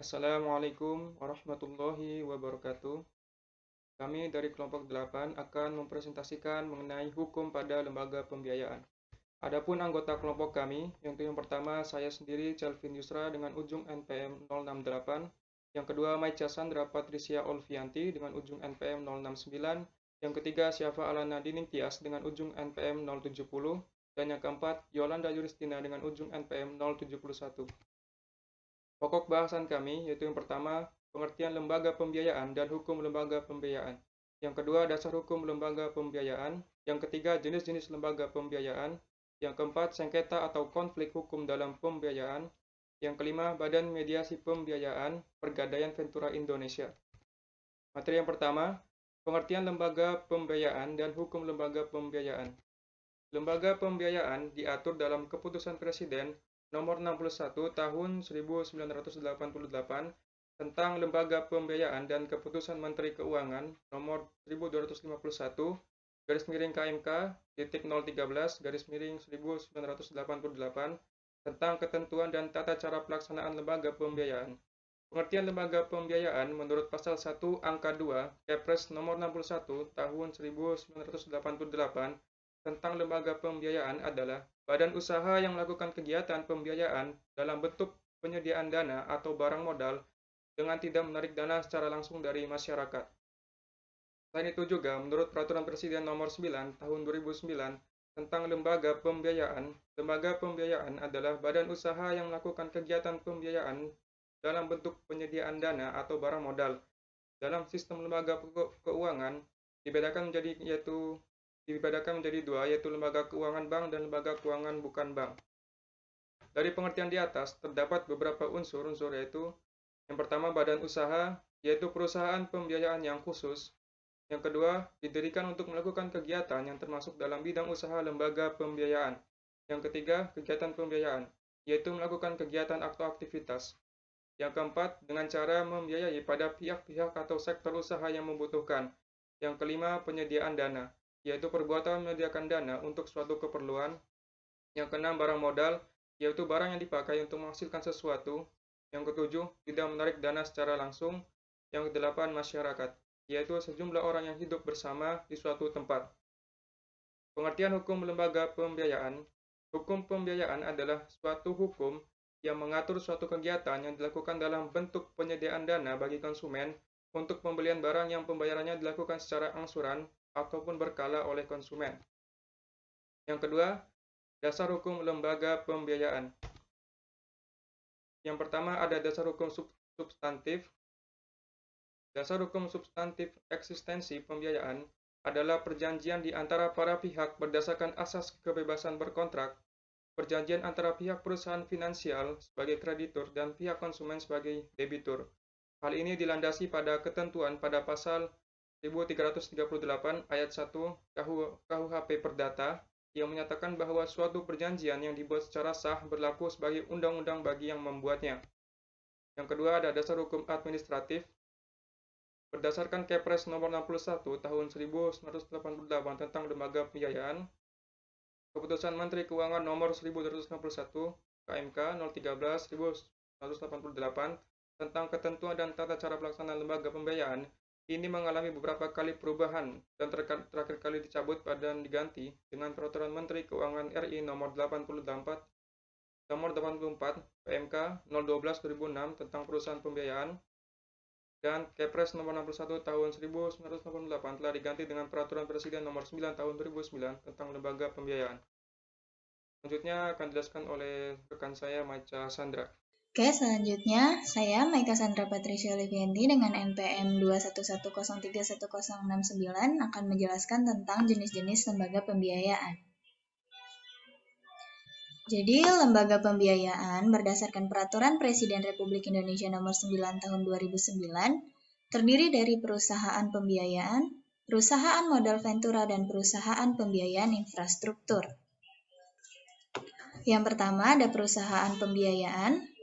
Assalamualaikum warahmatullahi wabarakatuh. Kami dari kelompok 8 akan mempresentasikan mengenai hukum pada lembaga pembiayaan. Adapun anggota kelompok kami, yang pertama saya sendiri Calvin Yusra dengan ujung NPM 068, yang kedua Maica Sandra Patricia Olvianti dengan ujung NPM 069, yang ketiga Syafa Alana Dining Tias dengan ujung NPM 070, dan yang keempat Yolanda Yuristina dengan ujung NPM 071. Pokok bahasan kami yaitu yang pertama, pengertian lembaga pembiayaan dan hukum lembaga pembiayaan. Yang kedua, dasar hukum lembaga pembiayaan. Yang ketiga, jenis-jenis lembaga pembiayaan. Yang keempat, sengketa atau konflik hukum dalam pembiayaan. Yang kelima, Badan Mediasi Pembiayaan Pergadaian Ventura Indonesia. Materi yang pertama, pengertian lembaga pembiayaan dan hukum lembaga pembiayaan. Lembaga pembiayaan diatur dalam Keputusan Presiden Nomor 61 Tahun 1988 tentang Lembaga Pembiayaan dan Keputusan Menteri Keuangan Nomor 1251 garis miring KMK titik 013 garis miring 1988 tentang ketentuan dan tata cara pelaksanaan lembaga pembiayaan. Pengertian lembaga pembiayaan menurut pasal 1 angka 2 Kepres nomor 61 tahun 1988 tentang lembaga pembiayaan adalah badan usaha yang melakukan kegiatan pembiayaan dalam bentuk penyediaan dana atau barang modal dengan tidak menarik dana secara langsung dari masyarakat. Selain itu juga, menurut Peraturan Presiden Nomor 9 Tahun 2009 tentang lembaga pembiayaan adalah badan usaha yang melakukan kegiatan pembiayaan dalam bentuk penyediaan dana atau barang modal. Dalam sistem lembaga keuangan dibedakan menjadi dua, yaitu lembaga keuangan bank dan lembaga keuangan bukan bank. Dari pengertian di atas, terdapat beberapa unsur yaitu yang pertama badan usaha, yaitu perusahaan pembiayaan yang khusus. Yang kedua, didirikan untuk melakukan kegiatan yang termasuk dalam bidang usaha lembaga pembiayaan. Yang ketiga, kegiatan pembiayaan, yaitu melakukan kegiatan atau aktivitas. Yang keempat, dengan cara membiayai pada pihak-pihak atau sektor usaha yang membutuhkan. Yang kelima, penyediaan dana, yaitu perbuatan menyediakan dana untuk suatu keperluan. Yang keenam, barang modal, yaitu barang yang dipakai untuk menghasilkan sesuatu. Yang ketujuh, tidak menarik dana secara langsung. Yang kedelapan, masyarakat, yaitu sejumlah orang yang hidup bersama di suatu tempat. Pengertian hukum lembaga pembiayaan. Hukum pembiayaan adalah suatu hukum yang mengatur suatu kegiatan yang dilakukan dalam bentuk penyediaan dana bagi konsumen untuk pembelian barang yang pembayarannya dilakukan secara angsuran ataupun berkala oleh konsumen. Yang kedua, dasar hukum lembaga pembiayaan. Yang pertama ada dasar hukum substantif. Dasar hukum substantif eksistensi pembiayaan adalah perjanjian di antara para pihak berdasarkan asas kebebasan berkontrak, perjanjian antara pihak perusahaan finansial sebagai kreditur dan pihak konsumen sebagai debitur. Hal ini dilandasi pada ketentuan pada pasal 1338 ayat 1 KUHP Perdata yang menyatakan bahwa suatu perjanjian yang dibuat secara sah berlaku sebagai undang-undang bagi yang membuatnya. Yang kedua ada dasar hukum administratif. Berdasarkan Kepres nomor 61 tahun 1988 tentang lembaga pembiayaan, Keputusan Menteri Keuangan nomor 1251 KMK 013/1988 tentang ketentuan dan tata cara pelaksanaan lembaga pembiayaan ini mengalami beberapa kali perubahan dan terakhir kali dicabut dan diganti dengan Peraturan Menteri Keuangan RI nomor 84 PMK 012/2006 tentang perusahaan pembiayaan dan Kepres nomor 61 tahun 1988 telah diganti dengan Peraturan Presiden nomor 9 tahun 2009 tentang lembaga pembiayaan. Selanjutnya akan dijelaskan oleh rekan saya Maica Sandra. Oke, selanjutnya saya Maika Sandra Patricia Olivianti dengan NPM 211031069 akan menjelaskan tentang jenis-jenis lembaga pembiayaan. Jadi, lembaga pembiayaan berdasarkan Peraturan Presiden Republik Indonesia Nomor 9 Tahun 2009 terdiri dari perusahaan pembiayaan, perusahaan modal ventura, dan perusahaan pembiayaan infrastruktur. Yang pertama ada perusahaan pembiayaan.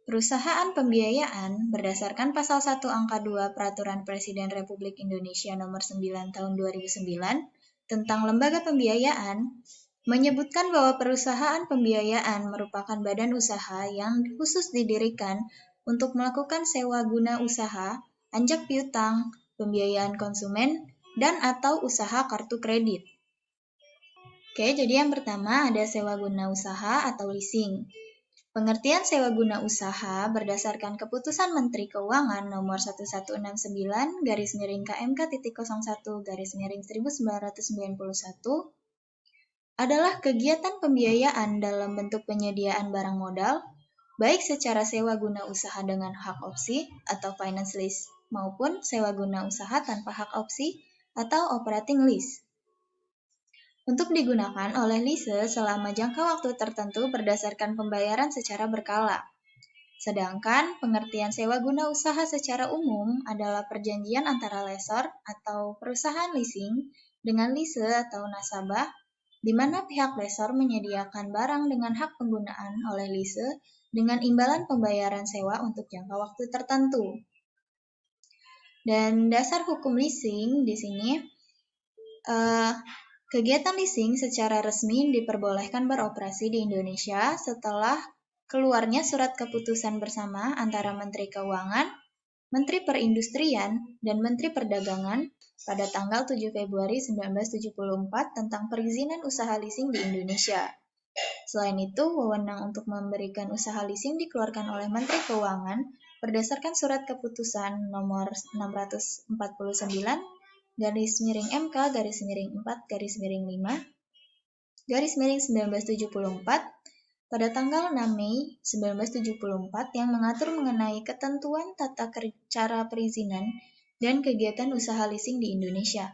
Perusahaan pembiayaan berdasarkan Pasal 1 Angka 2 Peraturan Presiden Republik Indonesia Nomor 9 Tahun 2009 tentang lembaga pembiayaan menyebutkan bahwa perusahaan pembiayaan merupakan badan usaha yang khusus didirikan untuk melakukan sewa guna usaha, anjak piutang, pembiayaan konsumen, dan atau usaha kartu kredit. Oke, jadi yang pertama ada sewa guna usaha atau leasing. Pengertian sewa guna usaha berdasarkan Keputusan Menteri Keuangan Nomor 1169/KMK.01/1991 adalah kegiatan pembiayaan dalam bentuk penyediaan barang modal, baik secara sewa guna usaha dengan hak opsi atau finance lease, maupun sewa guna usaha tanpa hak opsi atau operating lease. Untuk digunakan oleh lease selama jangka waktu tertentu berdasarkan pembayaran secara berkala. Sedangkan pengertian sewa guna usaha secara umum adalah perjanjian antara lessor atau perusahaan leasing dengan lease atau nasabah, di mana pihak lessor menyediakan barang dengan hak penggunaan oleh lease dengan imbalan pembayaran sewa untuk jangka waktu tertentu. Dan dasar hukum leasing di sini, kegiatan leasing secara resmi diperbolehkan beroperasi di Indonesia setelah keluarnya surat keputusan bersama antara Menteri Keuangan, Menteri Perindustrian, dan Menteri Perdagangan pada tanggal 7 Februari 1974 tentang perizinan usaha leasing di Indonesia. Selain itu, wewenang untuk memberikan usaha leasing dikeluarkan oleh Menteri Keuangan berdasarkan surat keputusan nomor 649/4/5/1974 pada tanggal 6 Mei 1974 yang mengatur mengenai ketentuan tata cara perizinan dan kegiatan usaha leasing di Indonesia.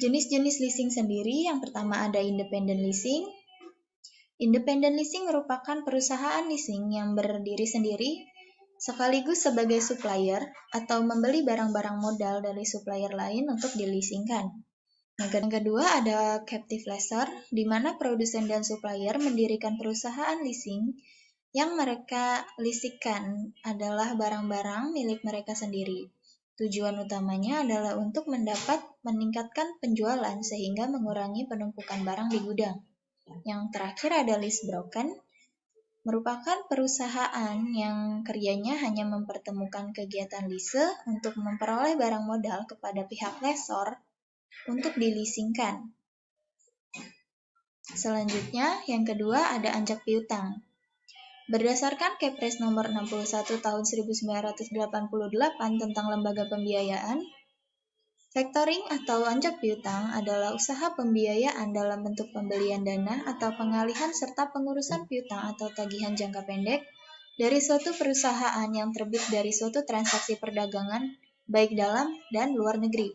Jenis-jenis leasing sendiri, yang pertama ada independent leasing. Independent leasing merupakan perusahaan leasing yang berdiri sendiri sekaligus sebagai supplier atau membeli barang-barang modal dari supplier lain untuk dileasingkan. Yang kedua ada captive lessor, di mana produsen dan supplier mendirikan perusahaan leasing yang mereka leasingkan adalah barang-barang milik mereka sendiri. Tujuan utamanya adalah untuk meningkatkan penjualan sehingga mengurangi penumpukan barang di gudang. Yang terakhir ada lease broker, merupakan perusahaan yang kerjanya hanya mempertemukan kegiatan lease untuk memperoleh barang modal kepada pihak lessor untuk dileasingkan. Selanjutnya, yang kedua ada anjak piutang. Berdasarkan Kepres nomor 61 tahun 1988 tentang lembaga pembiayaan, factoring atau anjak piutang adalah usaha pembiayaan dalam bentuk pembelian dana atau pengalihan serta pengurusan piutang atau tagihan jangka pendek dari suatu perusahaan yang terbit dari suatu transaksi perdagangan baik dalam dan luar negeri.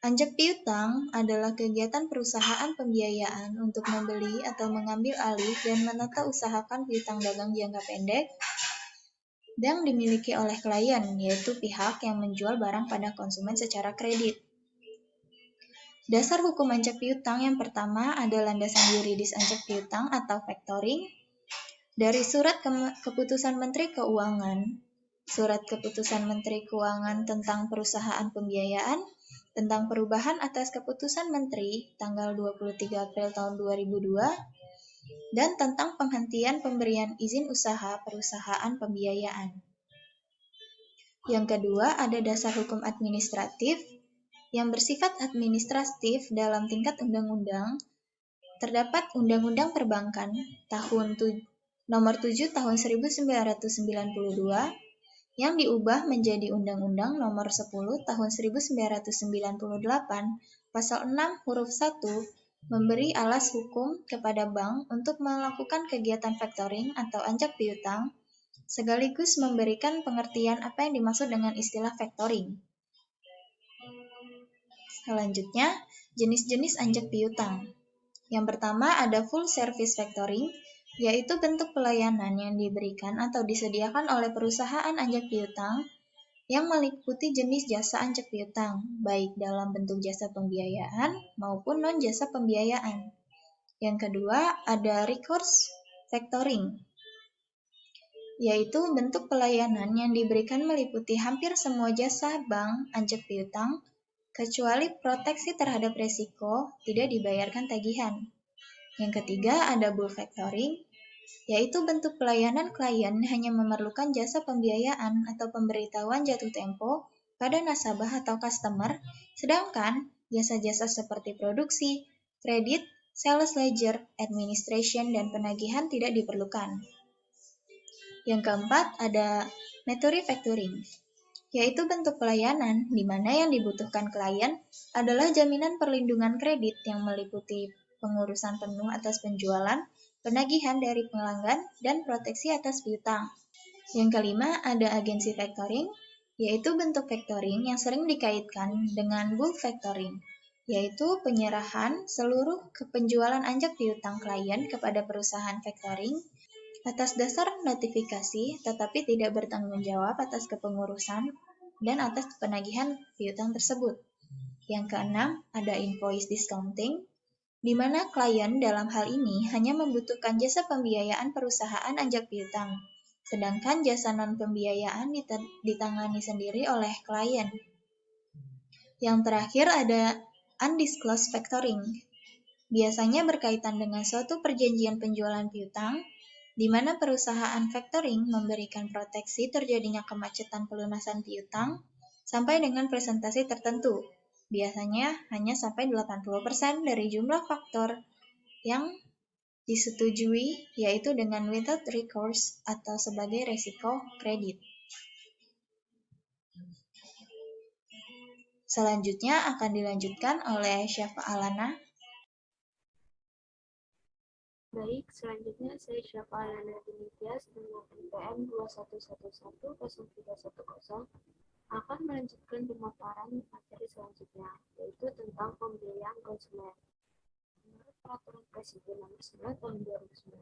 Anjak piutang adalah kegiatan perusahaan pembiayaan untuk membeli atau mengambil alih dan menata usahakan piutang dagang jangka pendek yang dimiliki oleh klien, yaitu pihak yang menjual barang pada konsumen secara kredit. Dasar hukum anjak piutang yang pertama ada landasan yuridis anjak piutang atau factoring dari Surat Keputusan Menteri Keuangan, Surat Keputusan Menteri Keuangan tentang Perusahaan Pembiayaan, tentang perubahan atas Keputusan Menteri tanggal 23 April tahun 2002, dan tentang penghentian pemberian izin usaha perusahaan pembiayaan. Yang kedua, ada dasar hukum administratif yang bersifat administratif dalam tingkat undang-undang. Terdapat Undang-Undang Perbankan nomor 7 tahun 1992 yang diubah menjadi Undang-Undang Nomor 10 Tahun 1998 Pasal 6 huruf 1 memberi alas hukum kepada bank untuk melakukan kegiatan factoring atau anjak piutang, sekaligus memberikan pengertian apa yang dimaksud dengan istilah factoring. Selanjutnya, jenis-jenis anjak piutang. Yang pertama ada full service factoring, yaitu bentuk pelayanan yang diberikan atau disediakan oleh perusahaan anjak piutang yang meliputi jenis jasa anjak piutang, baik dalam bentuk jasa pembiayaan maupun non-jasa pembiayaan. Yang kedua, ada recourse factoring, yaitu bentuk pelayanan yang diberikan meliputi hampir semua jasa bank anjak piutang, kecuali proteksi terhadap resiko tidak dibayarkan tagihan. Yang ketiga, ada bulk factoring, yaitu bentuk pelayanan klien hanya memerlukan jasa pembiayaan atau pemberitahuan jatuh tempo pada nasabah atau customer, sedangkan jasa-jasa seperti produksi, kredit, sales ledger, administration, dan penagihan tidak diperlukan. Yang keempat, ada metode factoring, yaitu bentuk pelayanan di mana yang dibutuhkan klien adalah jaminan perlindungan kredit yang meliputi pengurusan penuh atas penjualan, penagihan dari pelanggan, dan proteksi atas piutang. Yang kelima, ada agensi factoring, yaitu bentuk factoring yang sering dikaitkan dengan bulk factoring, yaitu penyerahan seluruh penjualan anjak piutang klien kepada perusahaan factoring atas dasar notifikasi, tetapi tidak bertanggung jawab atas kepengurusan dan atas penagihan piutang tersebut. Yang keenam, ada invoice discounting, di mana klien dalam hal ini hanya membutuhkan jasa pembiayaan perusahaan anjak piutang, sedangkan jasa non-pembiayaan ditangani sendiri oleh klien. Yang terakhir ada undisclosed factoring, biasanya berkaitan dengan suatu perjanjian penjualan piutang, di mana perusahaan factoring memberikan proteksi terjadinya kemacetan pelunasan piutang sampai dengan presentasi tertentu, biasanya hanya sampai 80% dari jumlah faktor yang disetujui, yaitu dengan without recourse atau sebagai resiko kredit. Selanjutnya akan dilanjutkan oleh Syafa Alana. Baik, selanjutnya saya Syafa Alana Dimitrias dengan NPM 21110310 akan melanjutkan pemaparan materi selanjutnya, yaitu tentang pembiayaan konsumen. Menurut Peraturan Presiden Nomor 9 Tahun 2009,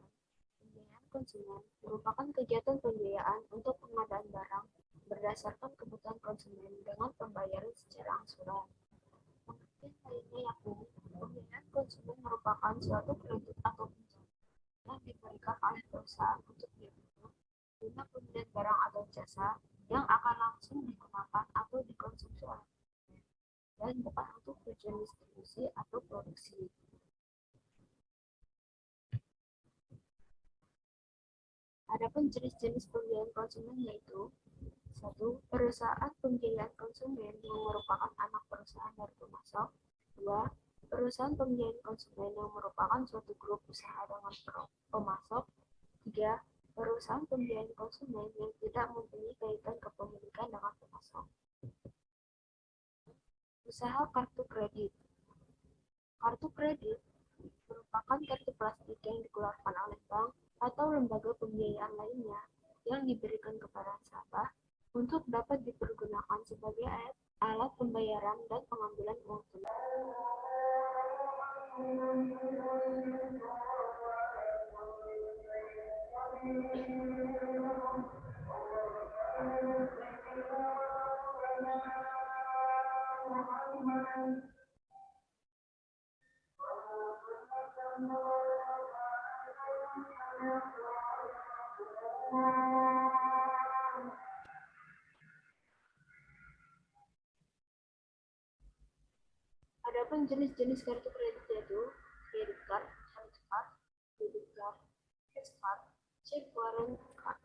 pembiayaan konsumen merupakan kegiatan pembiayaan untuk pengadaan barang berdasarkan kebutuhan konsumen dengan pembayaran secara angsuran. Pengertian lainnya yakni pembiayaan konsumen merupakan suatu kredit atau pinjaman yang diberikan oleh perusahaan untuk dibeli guna pembelian barang atau jasa yang akan langsung digunakan atau dikonsumsi oleh konsumen dan bukan untuk tujuan distribusi atau produksi. Adapun jenis-jenis pembiayaan konsumen yaitu 1. Perusahaan pembiayaan konsumen yang merupakan anak perusahaan dari pemasok. 2. Perusahaan pembiayaan konsumen yang merupakan suatu grup usaha dengan pemasok. 3. Perusahaan pembiayaan konsumen yang tidak mempunyai kaitan kepemilikan dengan pemasok. Usaha kartu kredit. Kartu kredit merupakan kartu plastik yang dikeluarkan oleh bank atau lembaga pembiayaan lainnya yang diberikan kepada nasabah untuk dapat dipergunakan sebagai alat pembayaran dan pengambilan uang tunai. Adapun jenis-jenis kartu kredit yaitu credit card, health card, debit card, cash card, check warrant card.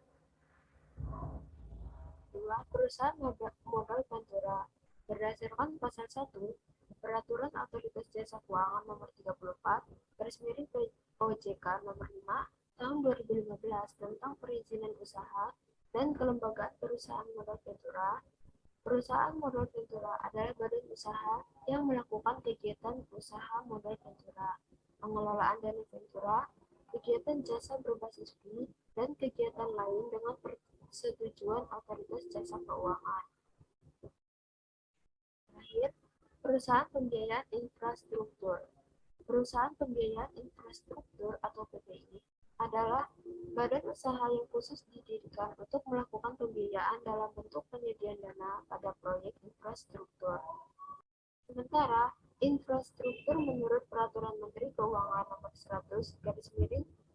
2. Perusahaan modal Ventura. Berdasarkan pasal 1 Peraturan Otoritas Jasa Keuangan Nomor 34 OJK Nomor 5 Tahun 2015 tentang perizinan usaha dan kelembagaan perusahaan modal Ventura. Perusahaan modal Ventura adalah badan usaha yang melakukan kegiatan usaha modal Ventura, pengelolaan dana Ventura, kegiatan jasa berbasis fee, dan kegiatan lain dengan persetujuan Otoritas Jasa Keuangan. Terakhir, perusahaan pembiayaan infrastruktur. Perusahaan pembiayaan infrastruktur atau PPI adalah badan usaha yang khusus didirikan untuk melakukan pembiayaan dalam bentuk penyediaan dana pada proyek infrastruktur. Sementara, infrastruktur menurut Peraturan Menteri Keuangan Nomor 100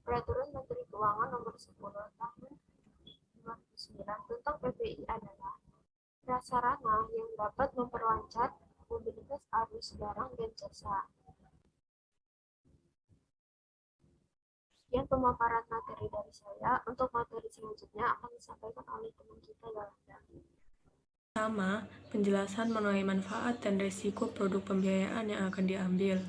Peraturan Menteri Keuangan Nomor 10 Tahun 2009 tentang PPI adalah prasarana yang dapat memperlancar mobilitas arus barang dan jasa. Sekian pemaparan materi dari saya. Untuk materi selanjutnya akan disampaikan oleh teman kita Yolanda. Pertama, penjelasan mengenai manfaat dan risiko produk pembiayaan yang akan diambil.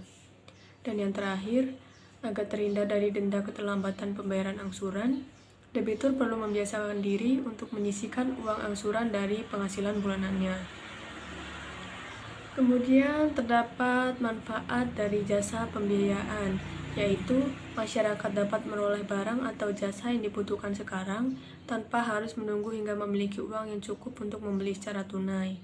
Dan yang terakhir, agar terhindar dari denda keterlambatan pembayaran angsuran, debitur perlu membiasakan diri untuk menyisihkan uang angsuran dari penghasilan bulanannya. Kemudian terdapat manfaat dari jasa pembiayaan, yaitu masyarakat dapat meroleh barang atau jasa yang dibutuhkan sekarang tanpa harus menunggu hingga memiliki uang yang cukup untuk membeli secara tunai.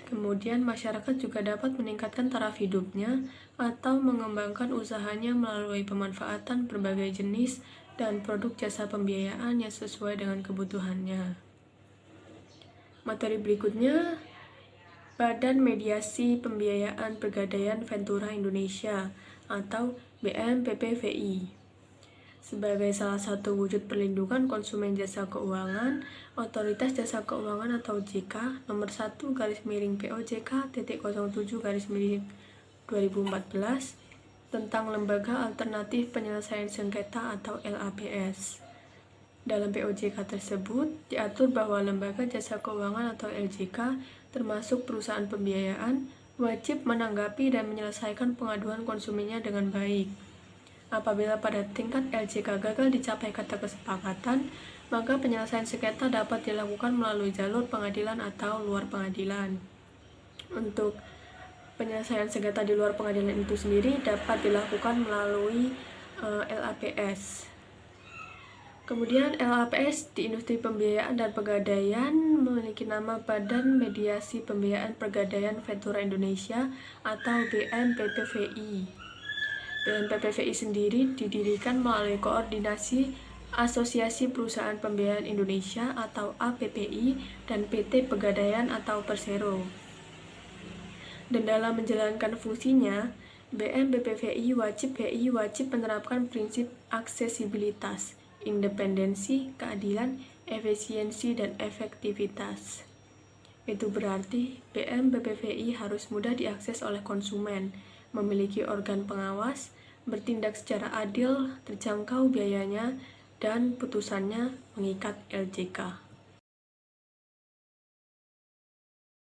Kemudian masyarakat juga dapat meningkatkan taraf hidupnya atau mengembangkan usahanya melalui pemanfaatan berbagai jenis dan produk jasa pembiayaan yang sesuai dengan kebutuhannya. Materi berikutnya, Badan Mediasi Pembiayaan Pegadaian Ventura Indonesia atau BMPPVI. Sebagai salah satu wujud perlindungan konsumen jasa keuangan, Otoritas Jasa Keuangan atau OJK nomor 1/POJK-07/2014 tentang Lembaga Alternatif Penyelesaian Sengketa atau LAPS. Dalam POJK tersebut, diatur bahwa lembaga jasa keuangan atau LJK, termasuk perusahaan pembiayaan, wajib menanggapi dan menyelesaikan pengaduan konsumennya dengan baik. Apabila pada tingkat LJK gagal dicapai kata kesepakatan, maka penyelesaian sengketa dapat dilakukan melalui jalur pengadilan atau luar pengadilan. Untuk penyelesaian sengketa di luar pengadilan itu sendiri dapat dilakukan melalui LAPS. Kemudian LAPS di industri pembiayaan dan pegadaian memiliki nama Badan Mediasi Pembiayaan Pegadaian Ventura Indonesia atau BMPPVI. BMPPVI sendiri didirikan melalui koordinasi Asosiasi Perusahaan Pembiayaan Indonesia atau APPI dan PT Pegadaian atau Persero. Dan dalam menjalankan fungsinya, BMPPVI wajib menerapkan prinsip aksesibilitas, independensi, keadilan, efisiensi, dan efektivitas. Itu berarti BMPPVI harus mudah diakses oleh konsumen, memiliki organ pengawas, bertindak secara adil, terjangkau biayanya, dan putusannya mengikat LJK.